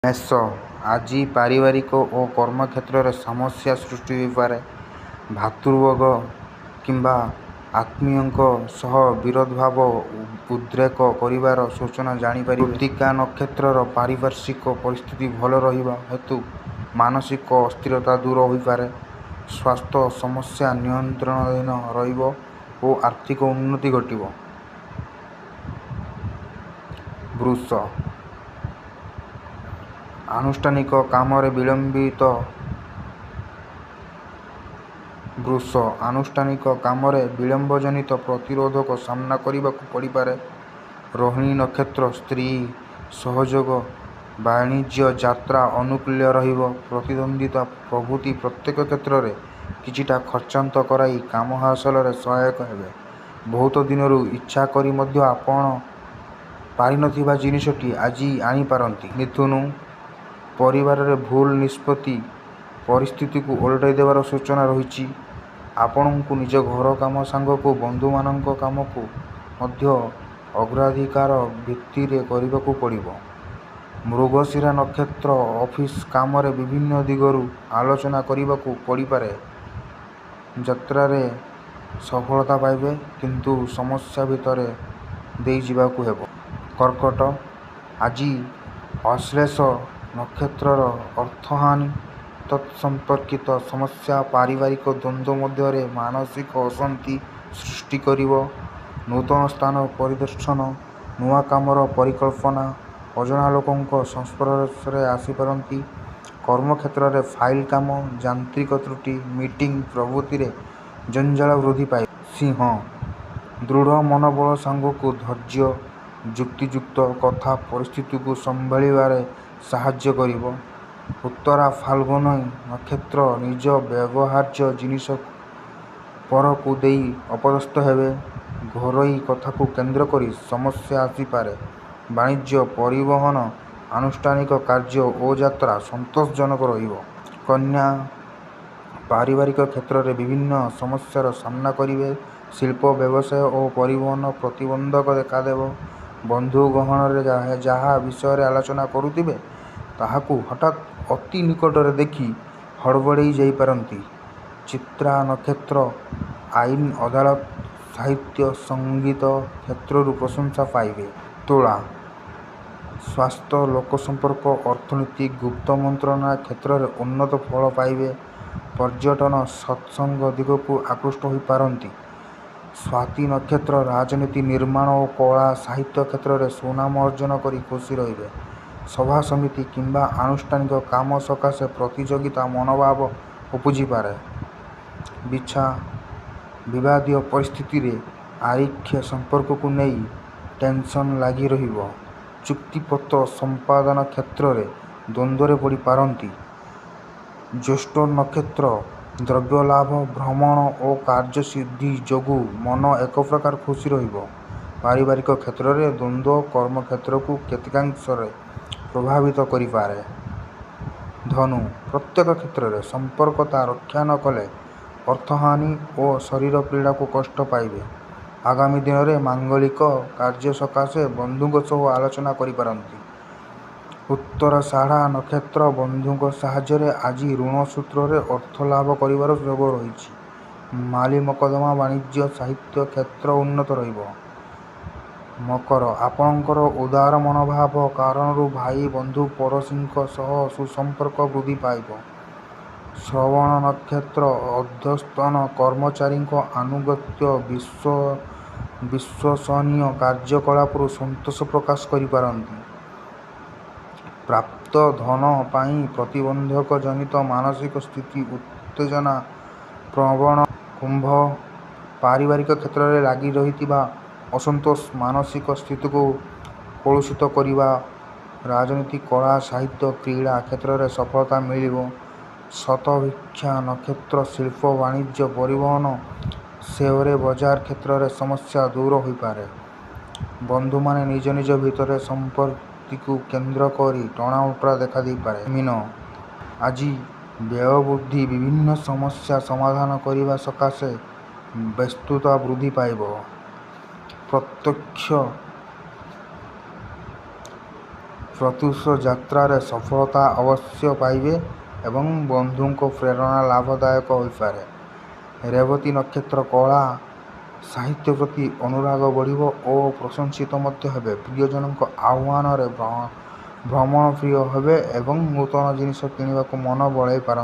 ମେଷ ଆଜି ପାରିବାରିକ ଓ କର୍ମକ୍ଷେତ୍ରରେ ସମସ୍ୟା ସୃଷ୍ଟି ହୋଇପାରେ। ଭାତୃବର୍ଗ କିମ୍ବା ଆତ୍ମୀୟଙ୍କ ସହ ବିରୋଧଭାବ ଉଦ୍ରେକ କରିବାର ସୂଚନା ଜାଣିପାରିବେ। କୃତ୍ତିକା ନକ୍ଷତ୍ରର ପାରିପାର୍ଶ୍ୱିକ ପରିସ୍ଥିତି ଭଲ ରହିବା ହେତୁ ମାନସିକ ଅସ୍ଥିରତା ଦୂର ହୋଇପାରେ। ସ୍ୱାସ୍ଥ୍ୟ ସମସ୍ୟା ନିୟନ୍ତ୍ରଣାଧୀନ ରହିବ ଓ ଆର୍ଥିକ ଉନ୍ନତି ଘଟିବ। ବୃଷ ଆନୁଷ୍ଠାନିକ କାମରେ ବିଳମ୍ବଜନିତ ପ୍ରତିରୋଧର ସାମ୍ନା କରିବାକୁ ପଡ଼ିପାରେ। ରୋହିଣୀ ନକ୍ଷତ୍ର ସ୍ତ୍ରୀ ସହଯୋଗ ବାଣିଜ୍ୟ ଯାତ୍ରା ଅନୁକୂଲ୍ୟ ରହିବ। ପ୍ରତିଦ୍ୱନ୍ଦ୍ୱିତା ପ୍ରଭୃତି ପ୍ରତ୍ୟେକ କ୍ଷେତ୍ରରେ କିଛିଟା ଖର୍ଚ୍ଚାନ୍ତ କରାଇ କାମ ହାସଲରେ ସହାୟକ ହେବେ। ବହୁତ ଦିନରୁ ଇଚ୍ଛା କରି ମଧ୍ୟ ଆପଣ ପାରିନଥିବା ଜିନିଷଟି ଆଜି ଆଣିପାରନ୍ତି। ମିଥୁନ ପରିବାରରେ ଭୁଲ ନିଷ୍ପତ୍ତି ପରିସ୍ଥିତିକୁ ଓଲଟାଇ ଦେବାର ସୂଚନା ରହିଛି। ଆପଣଙ୍କୁ ନିଜ ଘର କାମ ସାଙ୍ଗକୁ ବନ୍ଧୁମାନଙ୍କ କାମକୁ ମଧ୍ୟ ଅଗ୍ରାଧିକାର ଭିତ୍ତିରେ କରିବାକୁ ପଡ଼ିବ। ମୃଗଶିରା ନକ୍ଷତ୍ର ଅଫିସ କାମରେ ବିଭିନ୍ନ ଦିଗରୁ ଆଲୋଚନା କରିବାକୁ ପଡ଼ିପାରେ। ଯାତ୍ରାରେ ସଫଳତା ପାଇବେ କିନ୍ତୁ ସମସ୍ୟା ଭିତରେ ଦେଇ ଯିବାକୁ ହେବ। କର୍କଟ ଆଜି ଅଶ୍ଳେଷ ନକ୍ଷତ୍ରର ଅର୍ଥହାନି ତତ୍ସମ୍ପର୍କିତ ସମସ୍ୟା ପାରିବାରିକ ଦ୍ୱନ୍ଦ୍ୱ ମଧ୍ୟରେ ମାନସିକ ଅଶାନ୍ତି ସୃଷ୍ଟି କରିବ। ନୂତନ ସ୍ଥାନ ପରିଦର୍ଶନ ନୂଆ କାମର ପରିକଳ୍ପନା ଅଜଣା ଲୋକଙ୍କ ସଂସ୍ପର୍ଶରେ ଆସିପାରନ୍ତି। କର୍ମକ୍ଷେତ୍ରରେ ଫାଇଲ କାମ ଯାନ୍ତ୍ରିକ ତ୍ରୁଟି ମିଟିଂ ପ୍ରଭୃତିରେ ଜଞ୍ଜାଳ ବୃଦ୍ଧି ପାଇବ। ସିଂହ ଦୃଢ଼ ମନୋବଳ ସାଙ୍ଗକୁ ଧୈର୍ଯ୍ୟ ଯୁକ୍ତିଯୁକ୍ତ କଥା ପରିସ୍ଥିତିକୁ ସମ୍ଭାଳିବାରେ ସାହାଯ୍ୟ କରିବ। ଉତ୍ତରା ଫାଲ୍ଗୁନୀ ନକ୍ଷତ୍ର ନିଜ ବ୍ୟବହାର୍ଯ୍ୟ ଜିନିଷ ପରକୁ ଦେଇ ଅପଦସ୍ଥ ହେବେ। ଘରୋଇ କଥାକୁ କେନ୍ଦ୍ର କରି ସମସ୍ୟା ଆସିପାରେ। ବାଣିଜ୍ୟ ପରିବହନ ଆନୁଷ୍ଠାନିକ କାର୍ଯ୍ୟ ଓ ଯାତ୍ରା ସନ୍ତୋଷଜନକ ରହିବ। କନ୍ୟା ପାରିବାରିକ କ୍ଷେତ୍ରରେ ବିଭିନ୍ନ ସମସ୍ୟାର ସାମ୍ନା କରିବେ। ଶିଳ୍ପ ବ୍ୟବସାୟ ଓ ପରିବହନ ପ୍ରତିବନ୍ଧକ ଦେଖାଦେବ। ବନ୍ଧୁ ଗହଣରେ ଯାହା ବିଷୟରେ ଆଲୋଚନା କରୁଥିବେ ତାହାକୁ ହଠାତ୍ ଅତି ନିକଟରେ ଦେଖି ହଡ଼ବଡ଼େଇ ଯାଇପାରନ୍ତି। ଚିତ୍ରା ନକ୍ଷତ୍ର ଆଇନ ଅଦାଲତ ସାହିତ୍ୟ ସଙ୍ଗୀତ କ୍ଷେତ୍ରରୁ ପ୍ରଶଂସା ପାଇବେ। ତୁଳା ସ୍ୱାସ୍ଥ୍ୟ ଲୋକସମ୍ପର୍କ ଅର୍ଥନୀତି ଗୁପ୍ତ ମନ୍ତ୍ରଣା କ୍ଷେତ୍ରରେ ଉନ୍ନତ ଫଳ ପାଇବେ। ପର୍ଯ୍ୟଟନ ସତ୍ସଙ୍ଗ ଦିଗକୁ ଆକୃଷ୍ଟ ହୋଇପାରନ୍ତି। ସ୍ୱାତି ନକ୍ଷତ୍ର ରାଜନୀତି ନିର୍ମାଣ ଓ କଳା ସାହିତ୍ୟ କ୍ଷେତ୍ରରେ ସୁନାମ ଅର୍ଜନ କରି ଖୁସି ରହିବେ। ସଭା ସମିତି କିମ୍ବା ଆନୁଷ୍ଠାନିକ କାମ ସକାଶେ ପ୍ରତିଯୋଗିତା ମନୋଭାବ ଉପୁଜିପାରେ। ବିଛା ବିବାଦୀୟ ପରିସ୍ଥିତିରେ ଆରିକ୍ଷ ସମ୍ପର୍କକୁ ନେଇ ଟେନସନ ଲାଗି ରହିବ। ଚୁକ୍ତିପତ୍ର ସମ୍ପାଦନ କ୍ଷେତ୍ରରେ ଦ୍ୱନ୍ଦ୍ୱରେ ପଡ଼ିପାରନ୍ତି। ଜ୍ୟେଷ୍ଠ ନକ୍ଷତ୍ର ଦ୍ରବ୍ୟଲାଭ ଭ୍ରମଣ ଓ କାର୍ଯ୍ୟସିଦ୍ଧି ଯୋଗୁଁ ମନ ଏକପ୍ରକାର ଖୁସି ରହିବ। ପାରିବାରିକ କ୍ଷେତ୍ରରେ ଦ୍ୱନ୍ଦ୍ୱ କର୍ମକ୍ଷେତ୍ରକୁ କେତେକାଂଶରେ ପ୍ରଭାବିତ କରିପାରେ। ଧନୁ ପ୍ରତ୍ୟେକ କ୍ଷେତ୍ରରେ ସମ୍ପର୍କତା ରକ୍ଷା ନ କଲେ ଅର୍ଥହାନି ଓ ଶରୀର ପୀଡ଼ାକୁ କଷ୍ଟ ପାଇବେ। ଆଗାମୀ ଦିନରେ ମାଙ୍ଗଳିକ କାର୍ଯ୍ୟ ସକାଶେ ବନ୍ଧୁଙ୍କ ସହ ଆଲୋଚନା କରିପାରନ୍ତି। ଉତ୍ତରାଷାଢ଼ା ନକ୍ଷତ୍ର ବନ୍ଧୁଙ୍କ ସାହାଯ୍ୟରେ ଆଜି ଋଣ ସୂତ୍ରରେ ଅର୍ଥ ଲାଭ କରିବାର ଯୋଗ ରହିଛି। ମାଲି ମକଦ୍ଦମା ବାଣିଜ୍ୟ ସାହିତ୍ୟ କ୍ଷେତ୍ର ଉନ୍ନତ ରହିବ। ମକର ଆପଣଙ୍କର ଉଦାର ମନୋଭାବ କାରଣରୁ ଭାଇ ବନ୍ଧୁ ପଡ଼ୋଶୀଙ୍କ ସହ ସୁସମ୍ପର୍କ ବୃଦ୍ଧି ପାଇବ। ଶ୍ରବଣ ନକ୍ଷତ୍ର ଊର୍ଦ୍ଧ୍ୱତନ କର୍ମଚାରୀଙ୍କ ଆନୁଗତ୍ୟ ବିଶ୍ୱସନୀୟ କାର୍ଯ୍ୟକଳାପରୁ ସନ୍ତୋଷ ପ୍ରକାଶ କରିପାରନ୍ତି। ପ୍ରାପ୍ତ ଧନ ପାଇଁ ପ୍ରତିବନ୍ଧକ ଜନିତ ମାନସିକ ସ୍ଥିତି ଉତ୍ତେଜନା ପ୍ରବଣ। କୁମ୍ଭ ପାରିବାରିକ କ୍ଷେତ୍ରରେ ଲାଗି ରହିଥିବା ଅସନ୍ତୋଷ ମାନସିକ ସ୍ଥିତିକୁ କଳୁଷିତ କରିବ। ରାଜନୀତି କଳା ସାହିତ୍ୟ କ୍ରୀଡ଼ା କ୍ଷେତ୍ରରେ ସଫଳତା ମିଳିବ। ଶତଭିକ୍ଷା ନକ୍ଷତ୍ର ଶିଳ୍ପ ବାଣିଜ୍ୟ ପରିବହନ ସେଓରେ ବଜାର କ୍ଷେତ୍ରରେ ସମସ୍ୟା ଦୂର ହୋଇପାରେ। ବନ୍ଧୁମାନେ ନିଜ ନିଜ ଭିତରେ ସମ୍ପତ୍ତିକୁ କେନ୍ଦ୍ର କରି ଟଣାଓଟରା ଦେଖାଦେଇପାରେ। ମୀନ ଆଜି ବ୍ୟୟ ବୃଦ୍ଧି ବିଭିନ୍ନ ସମସ୍ୟା ସମାଧାନ କରିବା ସକାଶେ ବ୍ୟସ୍ତତା ବୃଦ୍ଧି ପାଇବ। ପ୍ରତ୍ୟକ୍ଷ ପ୍ରତ୍ୟୁଷ ଯାତ୍ରାରେ ସଫଳତା ଅବଶ୍ୟ ପାଇବେ ଏବଂ ବନ୍ଧୁଙ୍କ ପ୍ରେରଣା ଲାଭଦାୟକ ହୋଇପାରେ। ରେବତୀ ନକ୍ଷତ୍ର କଳା ସାହିତ୍ୟ ପ୍ରତି ଅନୁରାଗ ବଢ଼ିବ ଓ ପ୍ରଶଂସିତ ମଧ୍ୟ ହେବେ। ପ୍ରିୟଜନଙ୍କ ଆହ୍ୱାନରେ ଭ୍ରମଣ ପ୍ରିୟ ହେବେ ଏବଂ ନୂତନ ଜିନିଷ କିଣିବାକୁ ମନ ବଳାଇ ପାରନ୍ତି।